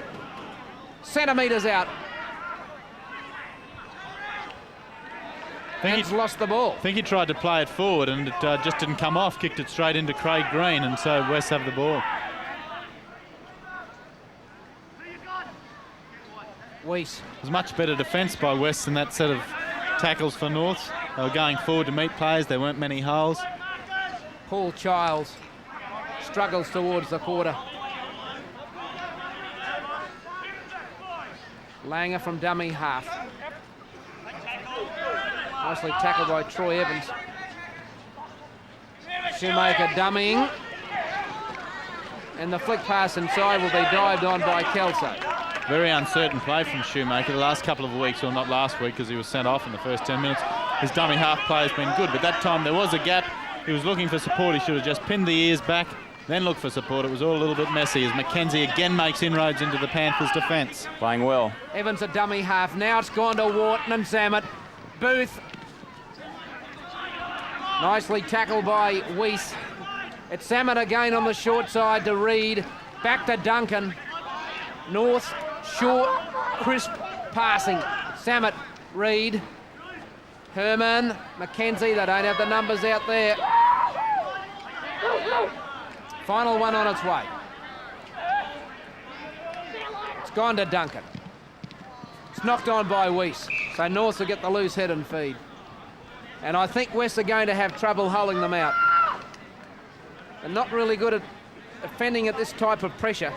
Centimetres out. He's lost the ball. I think he tried to play it forward and it just didn't come off. Kicked it straight into Craig Green, and so West have the ball. Weiss. It was much better defence by West than that set of tackles for Norths. They were going forward to meet players. There weren't many holes. Paul Childs struggles towards the quarter. Langer from dummy half. Nicely tackled by Troy Evans. Shoemaker dummying. And the flick pass inside will be dived on by Kelso. Very uncertain play from Shoemaker the last couple of weeks, or not last week because he was sent off in the first 10 minutes. His dummy half play has been good, but that time there was a gap. He was looking for support. He should have just pinned the ears back, then looked for support. It was all a little bit messy as Mackenzie again makes inroads into the Panthers' defence. Playing well. Evans a dummy half. Now it's gone to Wharton and Samet. Booth. Nicely tackled by Weiss. It's Samet again on the short side to Reid. Back to Duncan. North, short, crisp passing. Samet, Reid. Herman, Mackenzie, they don't have the numbers out there. Final one on its way. It's gone to Duncan. It's knocked on by Weiss, so North will get the loose head and feed. And I think West are going to have trouble holding them out. They're not really good at defending at this type of pressure.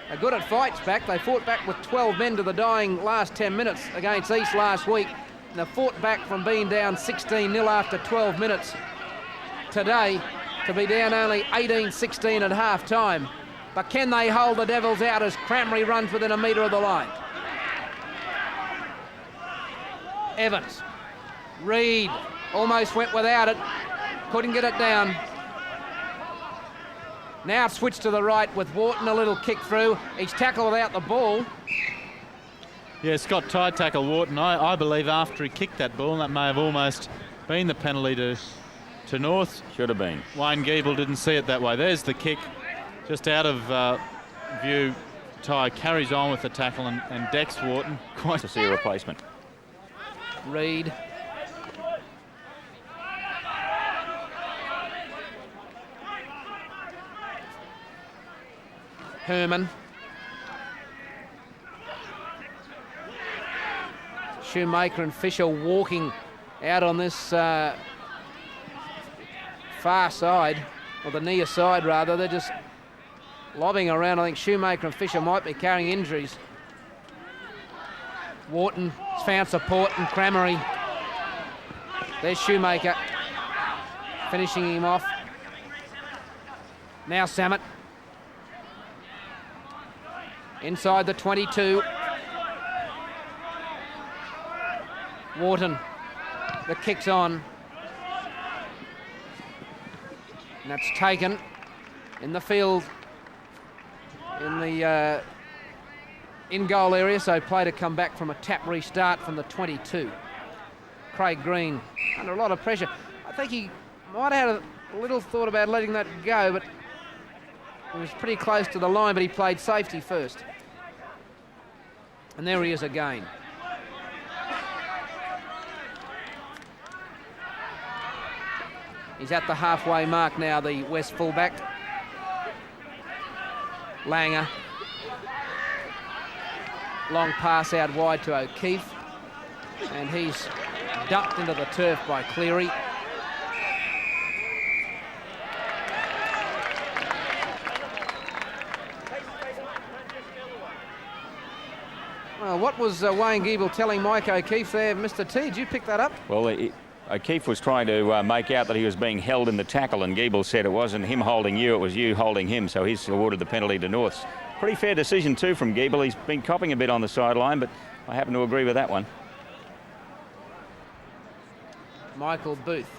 They're good at fights back. They fought back with 12 men to the dying last 10 minutes against East last week. And they fought back from being down 16-0 after 12 minutes today to be down only 18-16 at half-time. But can they hold the Devils out as Cramry runs within a metre of the line? Evans. Reid almost went without it. Couldn't get it down. Now switched to the right with Wharton, a little kick through. He's tackled without the ball. Yeah, Scott Tide tackled Wharton, I believe, after he kicked that ball, and that may have almost been the penalty to North. Should have been. Wayne Giebel didn't see it that way. There's the kick, just out of view. Ty carries on with the tackle and decks Wharton. Quite to see a replacement. Reid. Herman. Shoemaker and Fisher walking out on this far side, or the near side rather. They're just lobbing around. I think Shoemaker and Fisher might be carrying injuries. Wharton has found support and Cramery. There's Shoemaker finishing him off. Now Samet. Inside the 22. Wharton. The kick's on. And that's taken in the field in the in-goal area, so play to come back from a tap restart from the 22. Craig Green under a lot of pressure. I think he might have had a little thought about letting that go, but it was pretty close to the line, but he played safety first. And there he is again. He's at the halfway mark now, the West fullback. Langer. Long pass out wide to O'Keefe. And he's dumped into the turf by Cleary. Well, what was Wayne Giebel telling Mike O'Keefe there, Mr. T? Did you pick that up? Well, O'Keefe was trying to make out that he was being held in the tackle, and Giebel said it wasn't him holding you, it was you holding him, so he's awarded the penalty to Norths. Pretty fair decision too from Giebel. He's been copping a bit on the sideline, but I happen to agree with that one. Michael Booth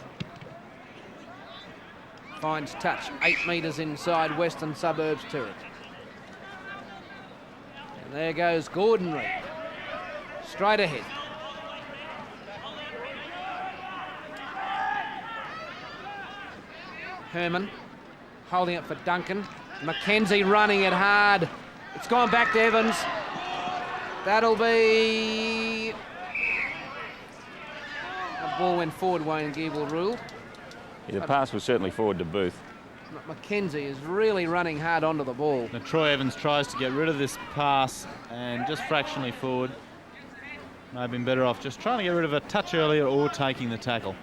finds touch 8 metres inside Western Suburbs turret. And there goes Gordon Reid, straight ahead. Herman holding it for Duncan. Mackenzie running it hard. It's gone back to Evans. That'll be... The ball went forward, Wayne Giebel ruled. Yeah, the pass was certainly forward to Booth. Mackenzie is really running hard onto the ball. Now Troy Evans tries to get rid of this pass and just fractionally forward. May have been better off just trying to get rid of a touch earlier or taking the tackle.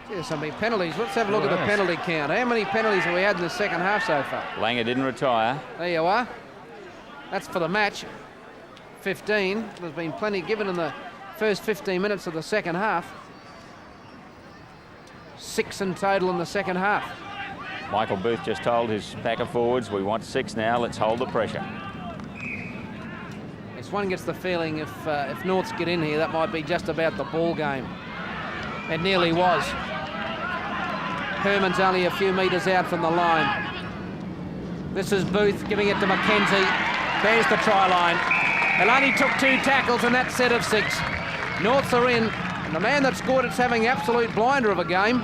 There's so many penalties. Let's have a look at the penalty count. How many penalties have we had in the second half so far? Langer didn't retire. There you are. That's for the match. 15. There's been plenty given in the first 15 minutes of the second half. 6 in total in the second half. Michael Booth just told his pack of forwards, we want 6 now, let's hold the pressure. Yes, one gets the feeling if Norths get in here, that might be just about the ball game. It nearly was. Herman's only a few metres out from the line. This is Booth giving it to Mackenzie. There's the try line. It only took 2 tackles in that set of 6. Norths are in, and the man that scored it's having absolute blinder of a game,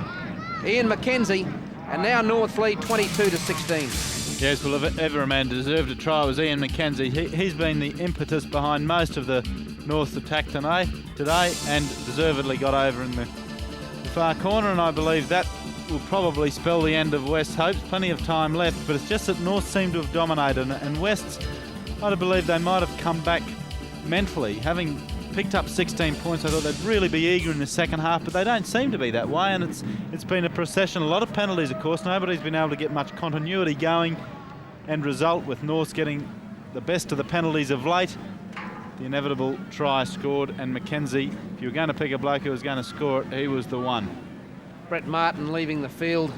Ian Mackenzie, and now Norths lead 22-16. Yes, well, if ever a man deserved a try, it was Ian Mackenzie. He's been the impetus behind most of the Norths attack today, and deservedly got over in the far corner, and I believe that will probably spell the end of West's hopes. Plenty of time left, but it's just that North seem to have dominated, and West's, I'd believe they might have come back mentally. Having picked up 16 points, I thought they'd really be eager in the second half, but they don't seem to be that way, and it's been a procession. A lot of penalties, of course. Nobody's been able to get much continuity going. End result with North getting the best of the penalties of late. The inevitable try scored, and Mackenzie, if you were going to pick a bloke who was going to score it, he was the one. Brett Martin leaving the field.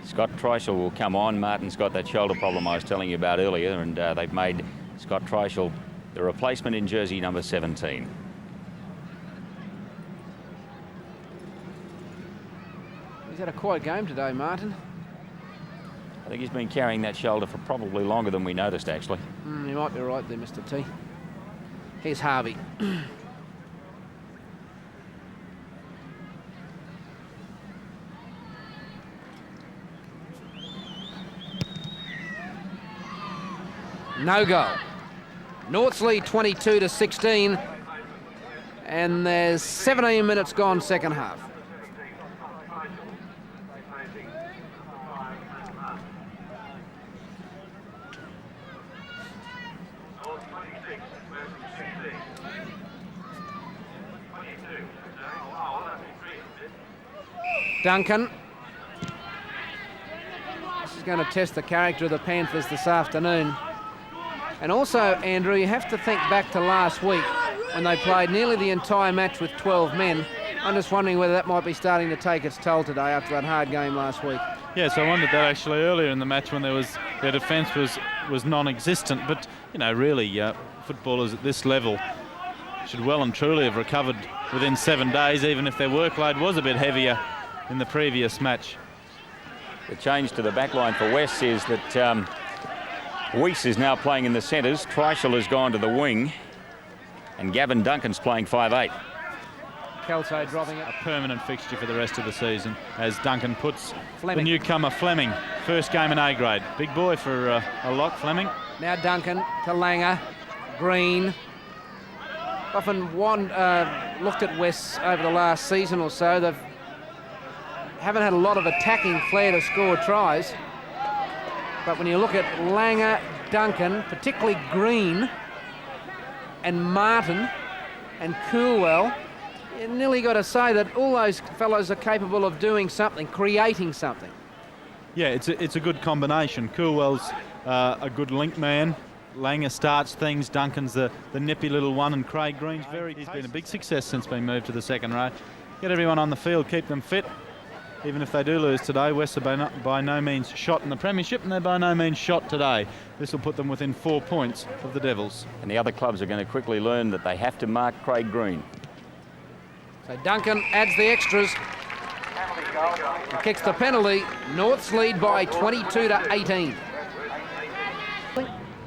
Scott Treichel will come on. Martin's got that shoulder problem I was telling you about earlier, and they've made Scott Treichel the replacement in jersey number 17. He's had a quiet game today, Martin. I think he's been carrying that shoulder for probably longer than we noticed, actually. You might be right there, Mr. T. Here's Harvey. No goal. Norths lead 22-16, and there's 17 minutes gone second half. Duncan going to test the character of the Panthers this afternoon. And also, Andrew, you have to think back to last week when they played nearly the entire match with 12 men. I'm just wondering whether that might be starting to take its toll today after that hard game last week. Yes, I wondered that actually earlier in the match when their defence was non-existent. But, you know, really, footballers at this level should well and truly have recovered within 7 days, even if their workload was a bit heavier in the previous match. The change to the back line for West is that Weiss is now playing in the centres, Treichel has gone to the wing, and Gavin Duncan's playing 5'8". Kelso dropping it. A permanent fixture for the rest of the season as Duncan puts Fleming. the newcomer Fleming. First game in A grade. Big boy for a lock, Fleming. Now Duncan to Langer, Green. Often looked at West over the last season or so. They haven't had a lot of attacking flair to score tries. But when you look at Langer, Duncan, particularly Green and Martin and Coolwell, you nearly got to say that all those fellows are capable of doing something, creating something. Yeah, it's a good combination. Coolwell's a good link man. Langer starts things. Duncan's the nippy little one, and Craig Green's he's been a big success since being moved to the second row. Get everyone on the field, keep them fit. Even if they do lose today, West are by no means shot in the premiership, and they're by no means shot today. This will put them within 4 points of the Devils. And the other clubs are going to quickly learn that they have to mark Craig Green. So Duncan adds the extras. He kicks the penalty. North's lead by 22-18.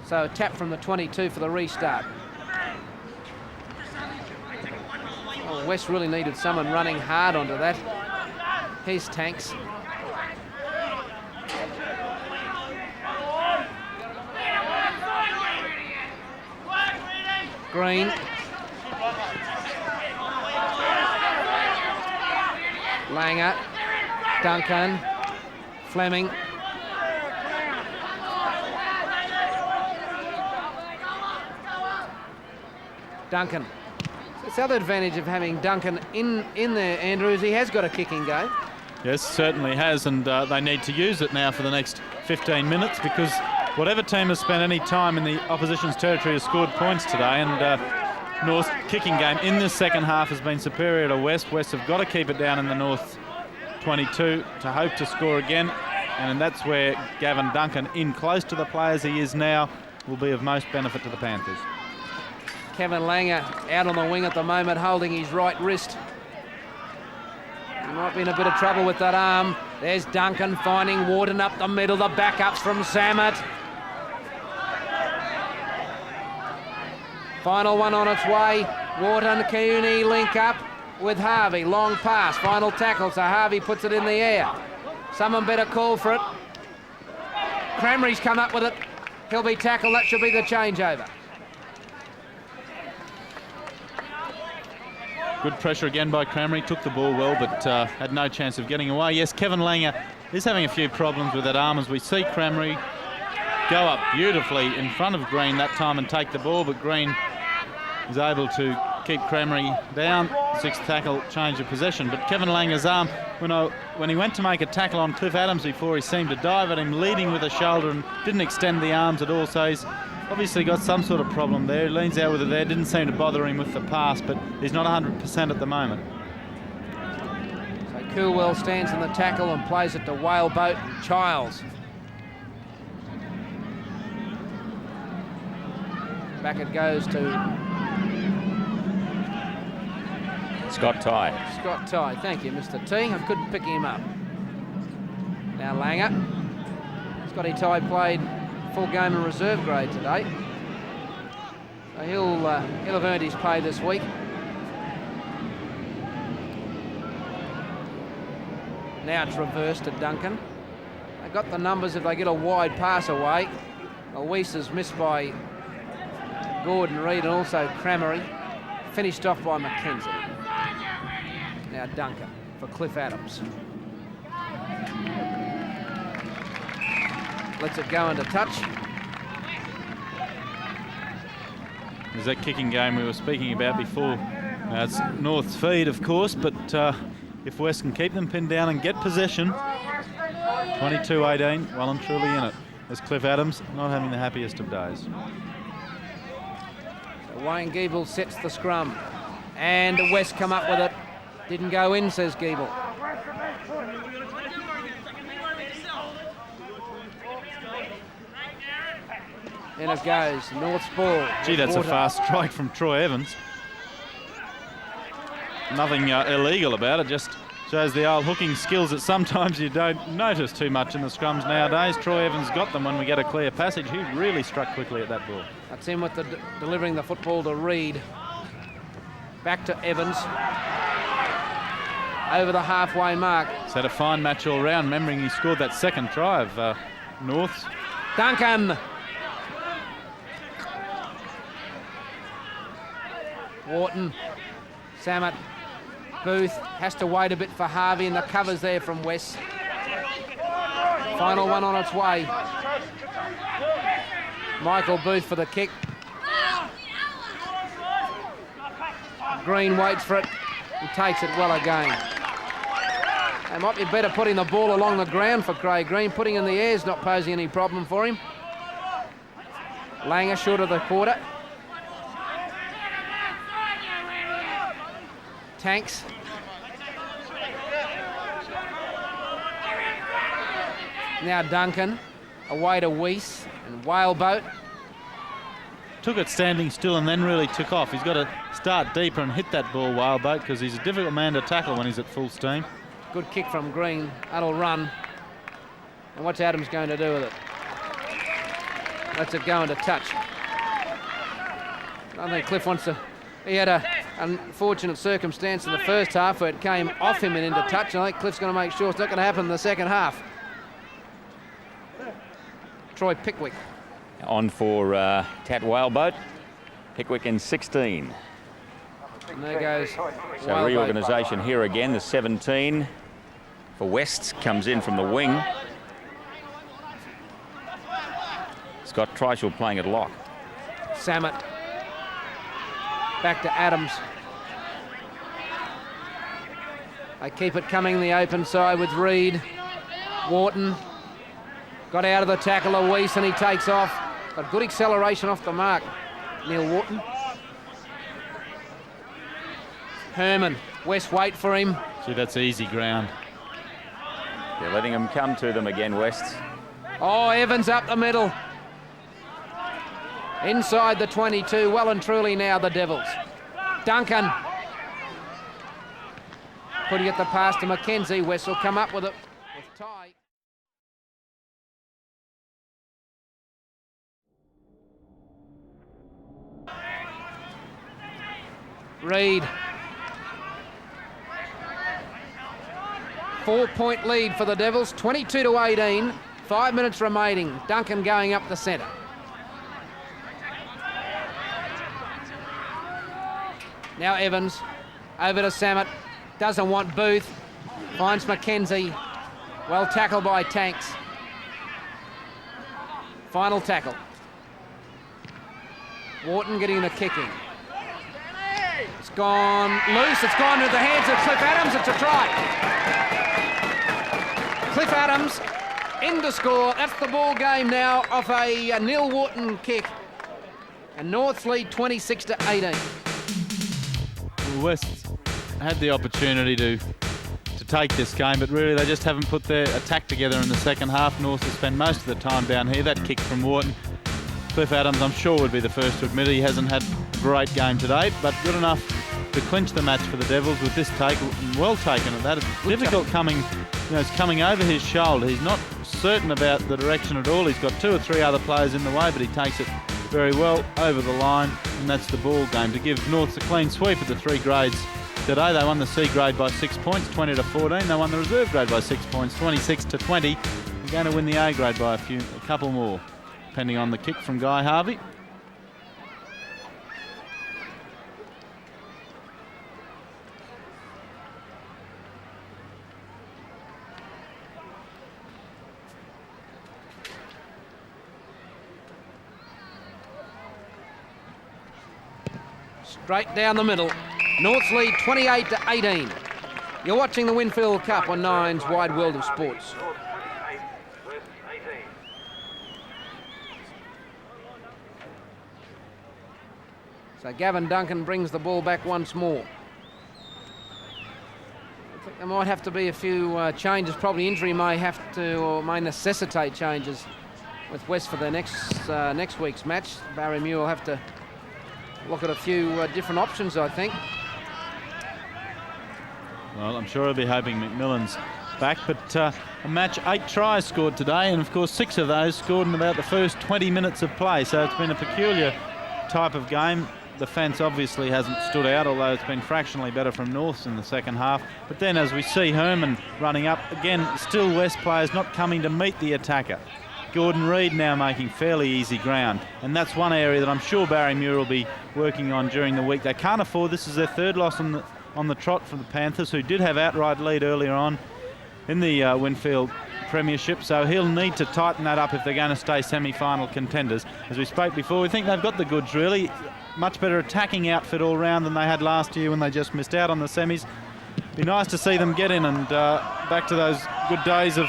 So a tap from the 22 for the restart. Oh, West really needed someone running hard onto that. Here's Tanks. Green. Langer. Duncan. Fleming. Duncan. It's the other advantage of having Duncan in there, Andrew, is he has got a kicking game. Yes, certainly has, and they need to use it now for the next 15 minutes because whatever team has spent any time in the opposition's territory has scored points today, and North's kicking game in the second half has been superior to West. West have got to keep it down in the North 22 to hope to score again, and that's where Gavin Duncan, in close to the players he is now, will be of most benefit to the Panthers. Kevin Langer out on the wing at the moment, holding his right wrist. He might be in a bit of trouble with that arm. There's Duncan finding Wharton up the middle, the backups from Samet. Final one on its way. Wharton, Kearney link up with Harvey. Long pass, final tackle, so Harvey puts it in the air. Someone better call for it. Cramry's come up with it. He'll be tackled, that should be the changeover. Good pressure again by Cramry, took the ball well but had no chance of getting away. Yes, Kevin Langer is having a few problems with that arm as we see Cramry go up beautifully in front of Green that time and take the ball, but Green is able to keep Cramry down. Sixth tackle, change of possession. But Kevin Langer's arm, when he went to make a tackle on Cliff Adams before, he seemed to dive at him, leading with a shoulder and didn't extend the arms at all. So he's obviously got some sort of problem there. He leans out with it there, didn't seem to bother him with the pass, but he's not 100% at the moment. So Coolwell stands in the tackle and plays it to Whaleboat and Childs. Back it goes to Scott Tye. Scott Tye. Thank you, Mr. T. I couldn't pick him up. Now Langer. Scotty Tye played full game in reserve grade today. So he'll have earned his pay this week. Now it's reversed to Duncan. They got the numbers if they get a wide pass away. Weiss is missed by Gordon Reid and also Crammery. Finished off by McKenzie. Now Duncan for Cliff Adams. Lets it go into touch. There's that kicking game we were speaking about before. It's North's feed, of course, but if West can keep them pinned down and get possession, 22-18, well and truly in it. As Cliff Adams not having the happiest of days. So Wayne Giebel sets the scrum. And West come up with it. Didn't go in, says Giebel. In it goes, North's ball. Gee, that's a fast strike from Troy Evans. Nothing illegal about it, just shows the old hooking skills that sometimes you don't notice too much in the scrums nowadays. Troy Evans got them when we get a clear passage. He really struck quickly at that ball. That's him with the delivering the football to Reid. Back to Evans. Over the halfway mark. He's had a fine match all round, remembering he scored that second try of North's. Duncan. Wharton. Samet. Booth has to wait a bit for Harvey, and the cover's there from West. Final one on its way. Michael Booth for the kick. Green waits for it and takes it well again. It might be better putting the ball along the ground for Craig Green. Putting in the air is not posing any problem for him. Langer short of the quarter. Tanks. Now Duncan, away to Weiss and Whaleboat. Took it standing still and then really took off. He's got to start deeper and hit that ball, Whaleboat, because he's a difficult man to tackle when he's at full steam. Good kick from Green. That'll run. And what's Adams going to do with it? Lets it go into touch. I think Cliff wants to... He had a unfortunate circumstance in the first half where it came off him and into touch. And I think Cliff's going to make sure it's not going to happen in the second half. Troy Pickwick. On for Tat Whaleboat. Pickwick in 16. And there goes So Whaleboat. reorganisation here again. The 17 for West comes in from the wing. Scott Treichel playing at lock. Samet. Back to Adams. They keep it coming the open side with Reid. Wharton got out of the tackle of Weiss and he takes off. Got good acceleration off the mark. Neil Wharton. Herman. West wait for him. See, that's easy ground. They're letting him come to them again, West. Oh, Evans up the middle. Inside the 22, well and truly now the Devils. Duncan. Putting it the pass to Mackenzie. West will come up with it with Ty. Reid. 4-point lead for the Devils, 22-18. 5 minutes remaining. Duncan going up the centre. Now Evans, over to Samet, doesn't want Booth, finds Mackenzie, well tackled by Tanks. Final tackle. Wharton getting the kicking. It's gone loose, it's gone into the hands of Cliff Adams, it's a try. Cliff Adams in to score, that's the ball game now off a Neil Wharton kick. And North's lead 26-18. West had the opportunity to take this game, but really they just haven't put their attack together in the second half. North has spent most of the time down here. That kick from Wharton. Cliff Adams, I'm sure, would be the first to admit he hasn't had a great game to date, but good enough to clinch the match for the Devils with this take. Well taken at that. It's difficult coming, it's coming over his shoulder. He's not certain about the direction at all. He's got 2 or 3 other players in the way, but he takes it very well over the line, and that's the ball game to give North a clean sweep of the 3 grades today. They won the C grade by 6 points, 20-14. They won the reserve grade by 6 points, 26-20. They're going to win the A grade by a couple more, depending on the kick from Guy Harvey. Straight down the middle. North's lead 28-18. You're watching the Winfield Cup on Nine's Wide World of Sports. So Gavin Duncan brings the ball back once more. I think there might have to be a few changes. Probably injury may have to, or may necessitate changes with West for the next week's match. Barry Muir will have to look at a few different options, I think. Well, I'm sure he'll be hoping McMillan's back, but a match, 8 tries scored today, and of course 6 of those scored in about the first 20 minutes of play, so it's been a peculiar type of game. The fence obviously hasn't stood out, although it's been fractionally better from Norths in the second half. But then as we see Herman running up, again, still West players not coming to meet the attacker. Gordon Reid now making fairly easy ground, and that's one area that I'm sure Barry Muir will be working on during the week. They can't afford, this is their 3rd loss on the trot for the Panthers, who did have outright lead earlier on in the Winfield Premiership, so he'll need to tighten that up if they're going to stay semi-final contenders. As we spoke before, we think they've got the goods really. Much better attacking outfit all round than they had last year when they just missed out on the semis. Be nice to see them get in and back to those good days of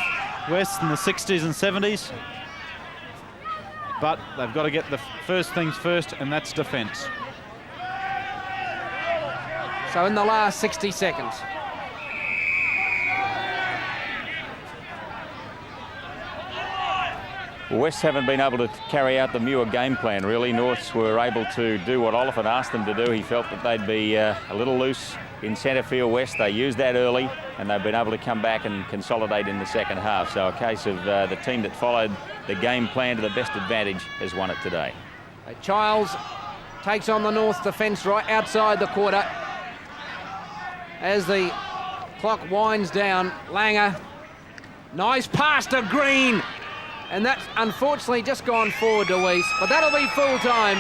West in the 60s and 70s. But they've got to get the first things first, and that's defence. So in the last 60 seconds. Well, West haven't been able to carry out the Muir game plan, really. Norths were able to do what Oliphant asked them to do. He felt that they'd be a little loose in centre field. West, they used that early, and they've been able to come back and consolidate in the second half. So a case of the team that followed the game plan to the best advantage has won it today. Childs takes on the North defence right outside the quarter. As the clock winds down, Langer, nice pass to Green. And that's unfortunately just gone forward to Weiss, but that'll be full time.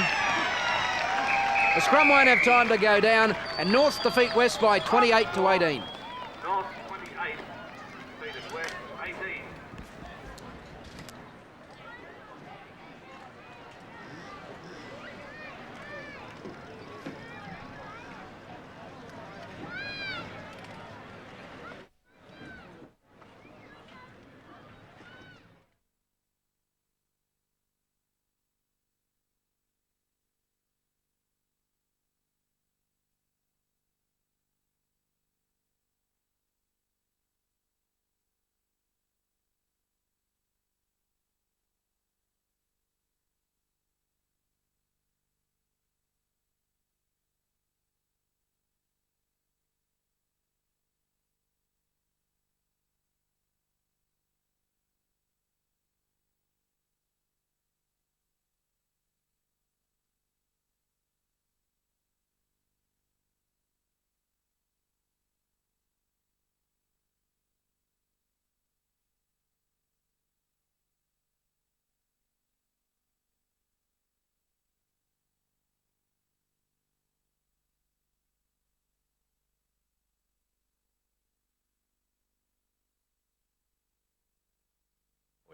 The scrum won't have time to go down, and Norths defeat West by 28-18. North 28, defeated West 18.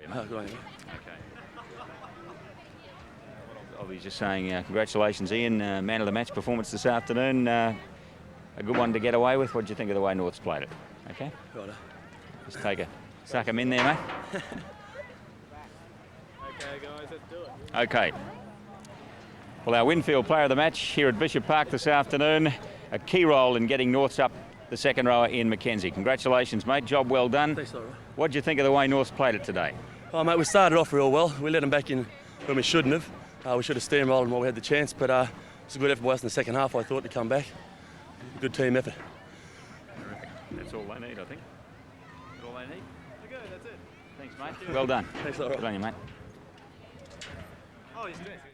Okay. I was just saying congratulations, Ian, man of the match performance this afternoon. A good one to get away with. What do you think of the way North's played it? Okay? Righto. Just suck him in there, mate. Okay, guys, let's do it. Okay. Well, our Winfield player of the match here at Bishop Park this afternoon, a key role in getting Norths up the second rower, Ian McKenzie. Congratulations, mate. Job well done. Thanks, Laura. What do you think of the way North's played it today? Oh, mate, we started off real well. We let them back in when we shouldn't have. We should have steamrolled them while we had the chance, but it's a good effort by us in the second half, I thought, to come back. Good team effort. Terrific. That's all they need, I think. That's all they need. Okay, that's it. Thanks, mate. Well done. Thanks, Laura. Good on you, mate. Oh, he's good.